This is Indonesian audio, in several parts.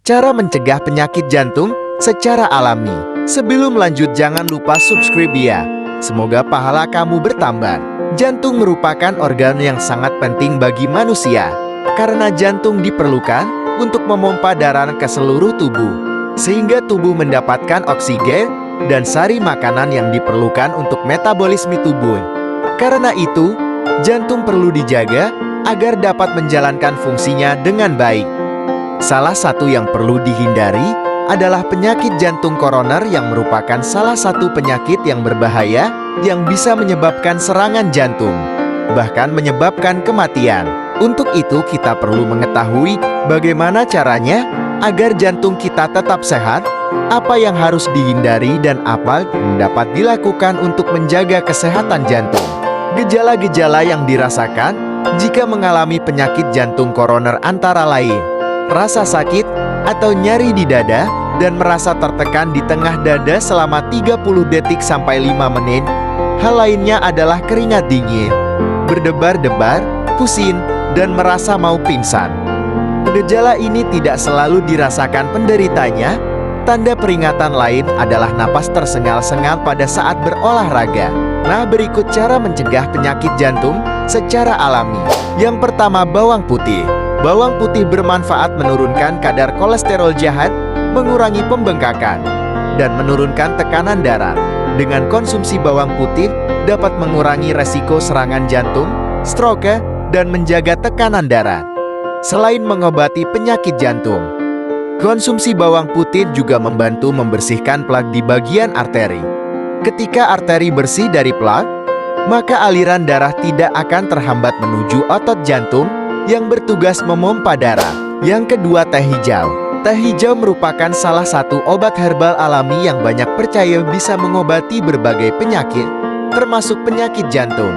Cara mencegah penyakit jantung secara alami. Sebelum lanjut jangan lupa subscribe ya. Semoga pahala kamu bertambah. Jantung merupakan organ yang sangat penting bagi manusia. Karena jantung diperlukan untuk memompa darah ke seluruh tubuh. Sehingga tubuh mendapatkan oksigen dan sari makanan yang diperlukan untuk metabolisme tubuh. Karena itu, jantung perlu dijaga agar dapat menjalankan fungsinya dengan baik. Salah satu yang perlu dihindari adalah penyakit jantung koroner yang merupakan salah satu penyakit yang berbahaya yang bisa menyebabkan serangan jantung, bahkan menyebabkan kematian. Untuk itu kita perlu mengetahui bagaimana caranya agar jantung kita tetap sehat, apa yang harus dihindari dan apa yang dapat dilakukan untuk menjaga kesehatan jantung. Gejala-gejala yang dirasakan jika mengalami penyakit jantung koroner antara lain rasa sakit atau nyeri di dada dan merasa tertekan di tengah dada selama 30 detik sampai 5 menit. Hal lainnya adalah keringat dingin, berdebar-debar, pusing, dan merasa mau pingsan. Gejala ini tidak selalu dirasakan penderitanya. Tanda peringatan lain adalah napas tersengal-sengal pada saat berolahraga. Nah, berikut cara mencegah penyakit jantung secara alami. Yang pertama, bawang putih. Bawang putih bermanfaat menurunkan kadar kolesterol jahat, mengurangi pembengkakan, dan menurunkan tekanan darah. Dengan konsumsi bawang putih dapat mengurangi resiko serangan jantung, stroke, dan menjaga tekanan darah. Selain mengobati penyakit jantung, konsumsi bawang putih juga membantu membersihkan plak di bagian arteri. Ketika arteri bersih dari plak, maka aliran darah tidak akan terhambat menuju otot jantung yang bertugas memompa darah. Yang kedua, teh hijau. Teh hijau merupakan salah satu obat herbal alami yang banyak percaya bisa mengobati berbagai penyakit, termasuk penyakit jantung.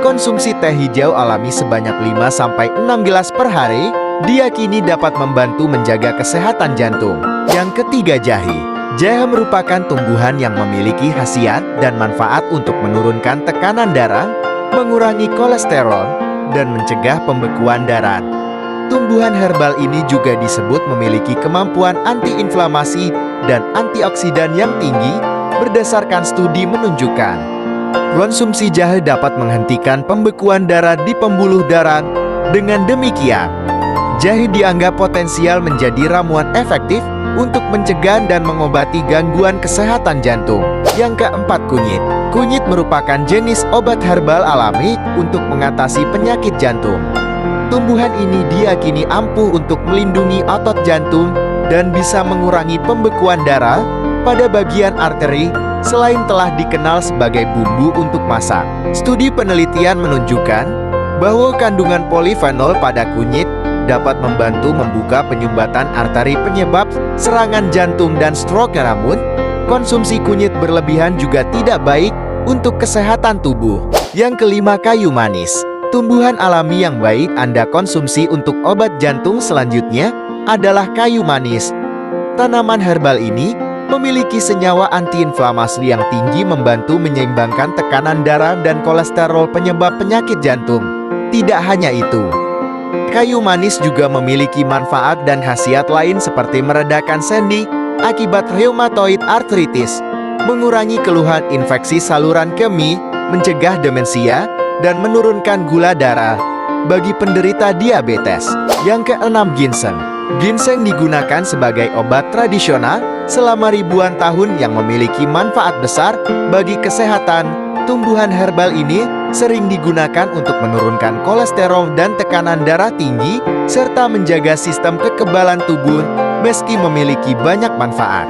Konsumsi teh hijau alami sebanyak 5-6 gelas per hari diyakini dapat membantu menjaga kesehatan jantung. Yang ketiga, jahe. Jahe merupakan tumbuhan yang memiliki khasiat dan manfaat untuk menurunkan tekanan darah, mengurangi kolesterol, dan mencegah pembekuan darah. Tumbuhan herbal ini juga disebut memiliki kemampuan antiinflamasi dan antioksidan yang tinggi, berdasarkan studi menunjukkan. Konsumsi jahe dapat menghentikan pembekuan darah di pembuluh darah. Dengan demikian, jahe dianggap potensial menjadi ramuan efektif untuk mencegah dan mengobati gangguan kesehatan jantung. Yang keempat, kunyit. Kunyit merupakan jenis obat herbal alami untuk mengatasi penyakit jantung. Tumbuhan ini diyakini ampuh untuk melindungi otot jantung dan bisa mengurangi pembekuan darah pada bagian arteri. Selain telah dikenal sebagai bumbu untuk masak, studi penelitian menunjukkan bahwa kandungan polifenol pada kunyit dapat membantu membuka penyumbatan arteri penyebab serangan jantung dan stroke. Namun, konsumsi kunyit berlebihan juga tidak baik untuk kesehatan tubuh. Yang kelima, kayu manis. Tumbuhan alami yang baik Anda konsumsi untuk obat jantung selanjutnya adalah kayu manis. Tanaman herbal ini memiliki senyawa antiinflamasi yang tinggi, membantu menyeimbangkan tekanan darah dan kolesterol penyebab penyakit jantung. Tidak hanya itu, kayu manis juga memiliki manfaat dan khasiat lain seperti meredakan sendi akibat rheumatoid arthritis, mengurangi keluhan infeksi saluran kemih, mencegah demensia, dan menurunkan gula darah bagi penderita diabetes. Yang keenam, ginseng. Ginseng digunakan sebagai obat tradisional selama ribuan tahun yang memiliki manfaat besar bagi kesehatan. Tumbuhan herbal ini sering digunakan untuk menurunkan kolesterol dan tekanan darah tinggi, serta menjaga sistem kekebalan tubuh. Meski memiliki banyak manfaat,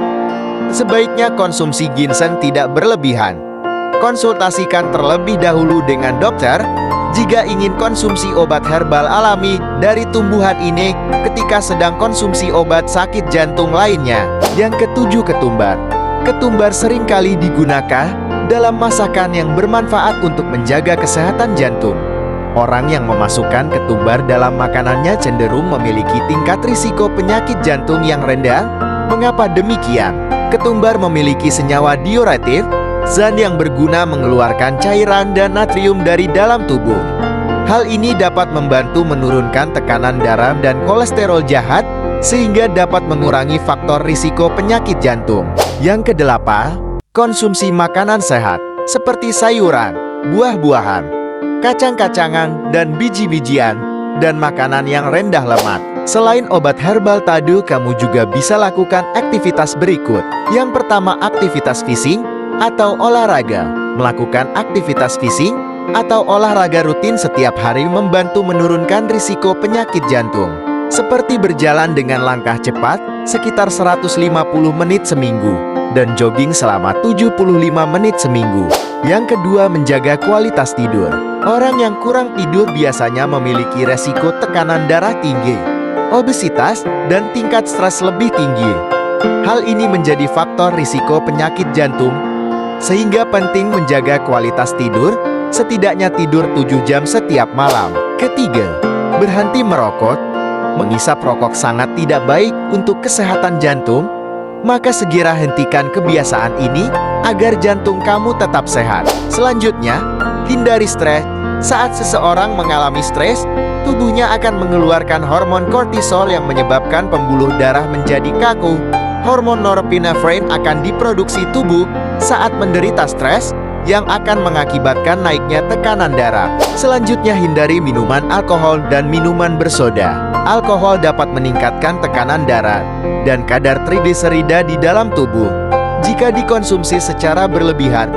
sebaiknya konsumsi ginseng tidak berlebihan. Konsultasikan terlebih dahulu dengan dokter jika ingin konsumsi obat herbal alami dari tumbuhan ini ketika sedang konsumsi obat sakit jantung lainnya. Yang ketujuh, ketumbar. Ketumbar seringkali digunakan dalam masakan yang bermanfaat untuk menjaga kesehatan jantung. Orang yang memasukkan ketumbar dalam makanannya cenderung memiliki tingkat risiko penyakit jantung yang rendah. Mengapa demikian? Ketumbar memiliki senyawa diuretik, zat yang berguna mengeluarkan cairan dan natrium dari dalam tubuh. Hal ini dapat membantu menurunkan tekanan darah dan kolesterol jahat sehingga dapat mengurangi faktor risiko penyakit jantung. Yang kedelapan, konsumsi makanan sehat, seperti sayuran, buah-buahan, kacang-kacangan, dan biji-bijian, dan makanan yang rendah lemak. Selain obat herbal tadi, kamu juga bisa lakukan aktivitas berikut. Yang pertama, aktivitas fisik atau olahraga. Melakukan aktivitas fisik atau olahraga rutin setiap hari membantu menurunkan risiko penyakit jantung. Seperti berjalan dengan langkah cepat sekitar 150 menit seminggu dan jogging selama 75 menit seminggu. Yang kedua, menjaga kualitas tidur. Orang yang kurang tidur biasanya memiliki resiko tekanan darah tinggi, obesitas, dan tingkat stres lebih tinggi. Hal ini menjadi faktor risiko penyakit jantung, sehingga penting menjaga kualitas tidur, setidaknya tidur 7 jam setiap malam. Ketiga, berhenti merokok. Mengisap rokok sangat tidak baik untuk kesehatan jantung, maka segera hentikan kebiasaan ini agar jantung kamu tetap sehat. Selanjutnya, hindari stres. Saat seseorang mengalami stres, tubuhnya akan mengeluarkan hormon kortisol yang menyebabkan pembuluh darah menjadi kaku. Hormon norepinefrin akan diproduksi tubuh saat menderita stres, yang akan mengakibatkan naiknya tekanan darah. Selanjutnya, hindari minuman alkohol dan minuman bersoda. Alkohol dapat meningkatkan tekanan darah dan kadar trigliserida di dalam tubuh. Jika dikonsumsi secara berlebihan,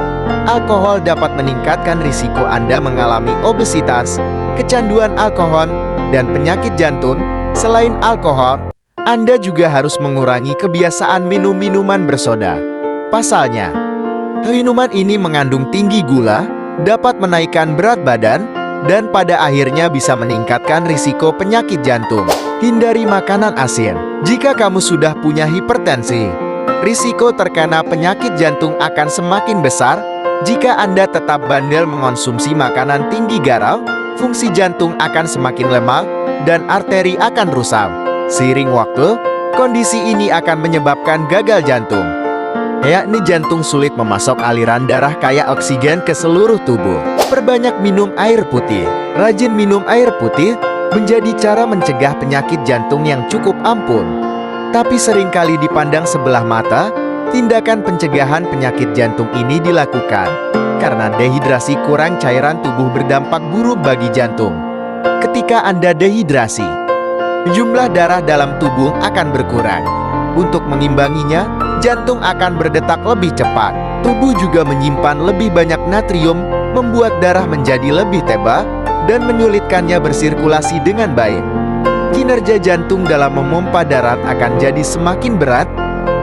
alkohol dapat meningkatkan risiko Anda mengalami obesitas, kecanduan alkohol, dan penyakit jantung. Selain alkohol, Anda juga harus mengurangi kebiasaan minum minuman bersoda. Pasalnya, minuman ini mengandung tinggi gula, dapat menaikkan berat badan, dan pada akhirnya bisa meningkatkan risiko penyakit jantung. Hindari makanan asin. Jika kamu sudah punya hipertensi, risiko terkena penyakit jantung akan semakin besar. Jika Anda tetap bandel mengonsumsi makanan tinggi garam, fungsi jantung akan semakin lemah, dan arteri akan rusak. Seiring waktu, kondisi ini akan menyebabkan gagal jantung, yakni jantung sulit memasok aliran darah kaya oksigen ke seluruh tubuh. Perbanyak minum air putih. Rajin minum air putih menjadi cara mencegah penyakit jantung yang cukup ampuh, tapi seringkali dipandang sebelah mata. Tindakan pencegahan penyakit jantung ini dilakukan karena dehidrasi kurang cairan tubuh berdampak buruk bagi jantung. Ketika Anda dehidrasi, jumlah darah dalam tubuh akan berkurang. Untuk mengimbanginya, jantung akan berdetak lebih cepat. Tubuh juga menyimpan lebih banyak natrium, membuat darah menjadi lebih tebal dan menyulitkannya bersirkulasi dengan baik. Kinerja jantung dalam memompa darah akan jadi semakin berat.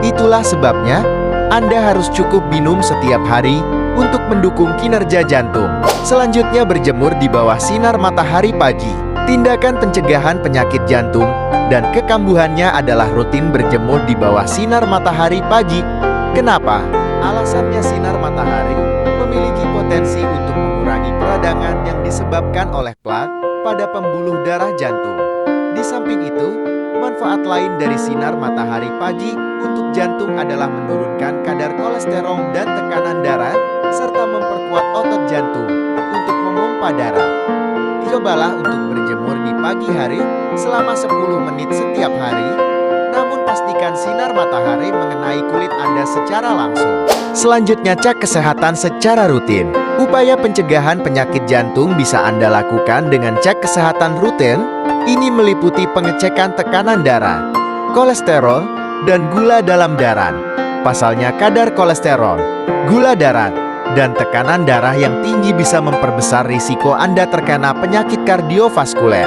Itulah sebabnya Anda harus cukup minum setiap hari untuk mendukung kinerja jantung. Selanjutnya, berjemur di bawah sinar matahari pagi. Tindakan pencegahan penyakit jantung dan kekambuhannya adalah rutin berjemur di bawah sinar matahari pagi. Kenapa? Alasannya, sinar matahari memiliki potensi untuk mengurangi peradangan yang disebabkan oleh plak pada pembuluh darah jantung. Di samping itu, manfaat lain dari sinar matahari pagi untuk jantung adalah menurunkan kadar kolesterol dan tekanan darah, serta memperkuat otot jantung untuk memompa darah. Cobalah untuk berjemur di pagi hari selama 10 menit setiap hari, namun pastikan sinar matahari mengenai kulit Anda secara langsung. Selanjutnya, cek kesehatan secara rutin. Upaya pencegahan penyakit jantung bisa Anda lakukan dengan cek kesehatan rutin. Ini meliputi pengecekan tekanan darah, kolesterol, dan gula dalam darah. Pasalnya, kadar kolesterol, gula darah, dan tekanan darah yang tinggi bisa memperbesar risiko Anda terkena penyakit kardiovaskuler.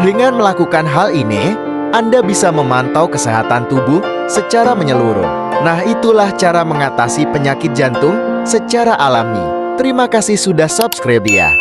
Dengan melakukan hal ini, Anda bisa memantau kesehatan tubuh secara menyeluruh. Nah, itulah cara mengatasi penyakit jantung secara alami. Terima kasih sudah subscribe ya.